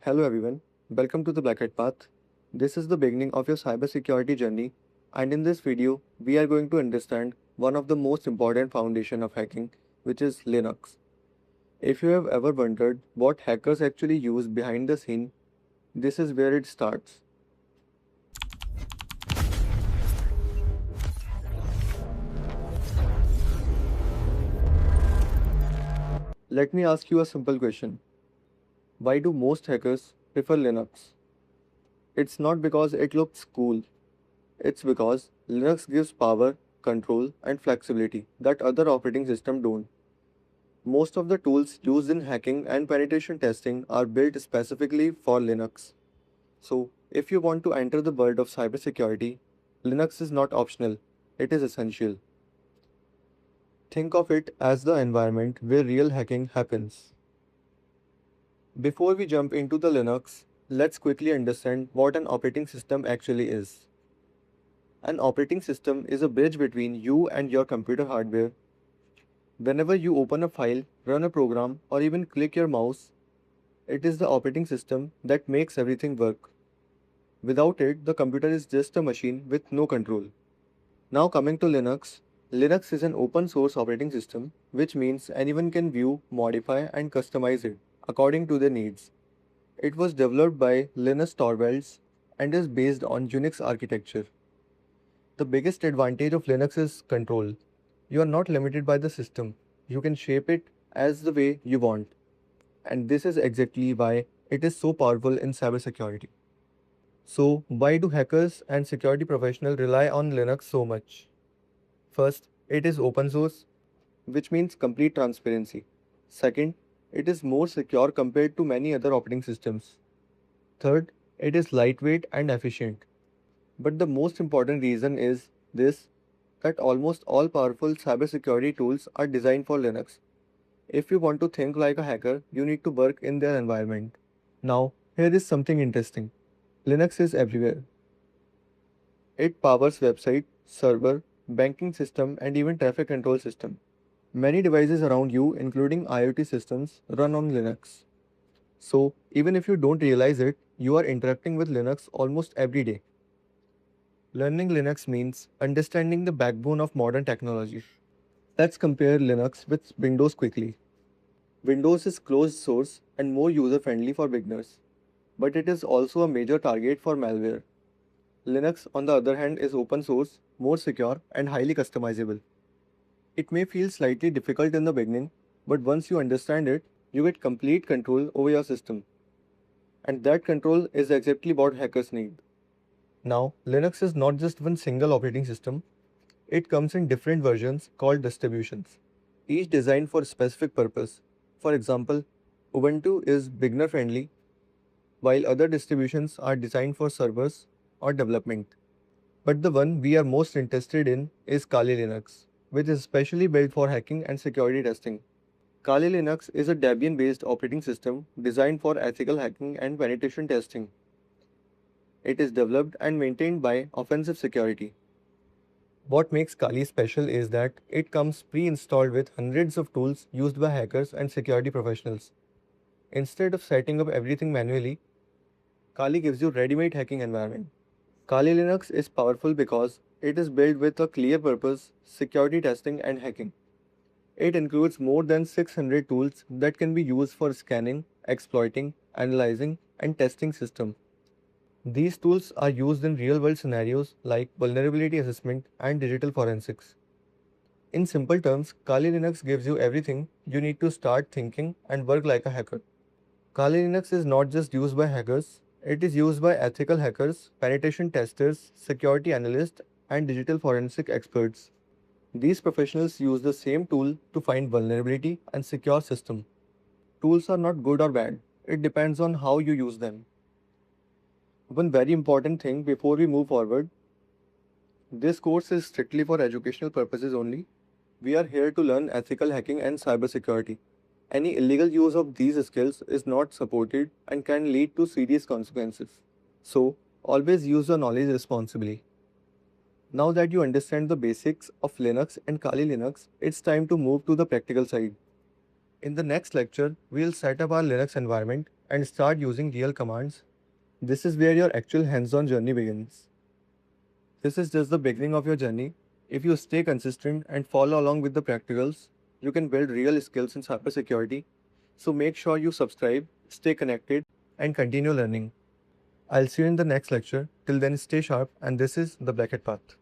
Hello everyone, welcome to the BlackHat path. This is the beginning of your cybersecurity journey, and in this video, we are going to understand one of the most important foundation of hacking, which is Linux. If you have ever wondered what hackers actually use behind the scene, this is where it starts. Let me ask you a simple question. Why do most hackers prefer Linux? It's not because it looks cool. It's because Linux gives power, control, and flexibility that other operating systems don't. Most of the tools used in hacking and penetration testing are built specifically for Linux. So, if you want to enter the world of cybersecurity, Linux is not optional, it is essential. Think of it as the environment where real hacking happens. Before we jump into the Linux, let's quickly understand what an operating system actually is. An operating system is a bridge between you and your computer hardware. Whenever you open a file, run a program, or even click your mouse, it is the operating system that makes everything work. Without it, the computer is just a machine with no control. Now coming to Linux, Linux is an open source operating system, which means anyone can view, modify, and customize it according to their needs. It was developed by Linus Torvalds and is based on Unix architecture. The biggest advantage of Linux is control. You are not limited by the system. You can shape it as the way you want. And this is exactly why it is so powerful in cybersecurity. So, why do hackers and security professionals rely on Linux so much? First, it is open source, which means complete transparency. Second, it is more secure compared to many other operating systems. Third, it is lightweight and efficient. But the most important reason is this that almost all powerful cybersecurity tools are designed for Linux. If you want to think like a hacker, you need to work in their environment. Now, here is something interesting. Linux is everywhere. It powers website, server, banking system, and even traffic control system. Many devices around you, including IoT systems, run on Linux. So, even if you don't realize it, you are interacting with Linux almost every day. Learning Linux means understanding the backbone of modern technology. Let's compare Linux with Windows quickly. Windows is closed source and more user friendly for beginners, but it is also a major target for malware. Linux, on the other hand, is open source, more secure, and highly customizable. It may feel slightly difficult in the beginning, but once you understand it, you get complete control over your system. And that control is exactly what hackers need. Now, Linux is not just one single operating system, it comes in different versions called distributions, each designed for a specific purpose. For example, Ubuntu is beginner friendly, while other distributions are designed for servers or development. But the one we are most interested in is Kali Linux, which is specially built for hacking and security testing. Kali Linux is a Debian based operating system designed for ethical hacking and penetration testing. It is developed and maintained by Offensive Security. What makes Kali special is that it comes pre-installed with hundreds of tools used by hackers and security professionals. Instead of setting up everything manually, Kali gives you ready-made hacking environment. Kali Linux is powerful because it is built with a clear purpose, security testing and hacking. It includes more than 600 tools that can be used for scanning, exploiting, analyzing, and testing systems. These tools are used in real-world scenarios like vulnerability assessment and digital forensics. In simple terms, Kali Linux gives you everything you need to start thinking and work like a hacker. Kali Linux is not just used by hackers, it is used by ethical hackers, penetration testers, security analysts, and digital forensic experts. These professionals use the same tool to find vulnerability and secure system. Tools are not good or bad. It depends on how you use them. One very important thing before we move forward, this course is strictly for educational purposes only. We are here to learn ethical hacking and cybersecurity. Any illegal use of these skills is not supported and can lead to serious consequences. So, always use your knowledge responsibly. Now that you understand the basics of Linux and Kali Linux, it's time to move to the practical side. In the next lecture, we'll set up our Linux environment and start using real commands, this is where your actual hands on journey begins. This is just the beginning of your journey. If you stay consistent and follow along with the practicals, you can build real skills in cybersecurity. So make sure you subscribe, stay connected, and continue learning. I'll see you in the next lecture. Till then, stay sharp, and this is the BlackHat Path.